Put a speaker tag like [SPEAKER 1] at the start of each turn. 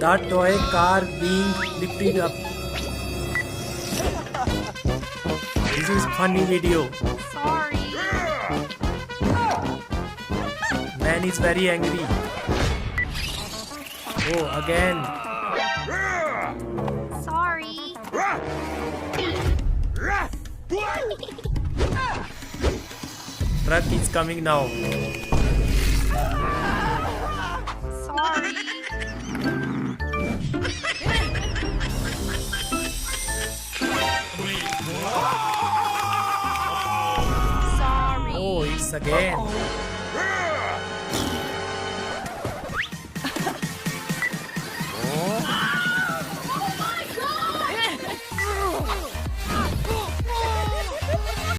[SPEAKER 1] The toy car being lifted up. This is funny video.
[SPEAKER 2] Sorry.
[SPEAKER 1] Man is very angry. Oh, again.
[SPEAKER 2] Sorry.
[SPEAKER 1] Truck is coming now.
[SPEAKER 2] Sorry. Sorry.
[SPEAKER 1] Oh, it's again.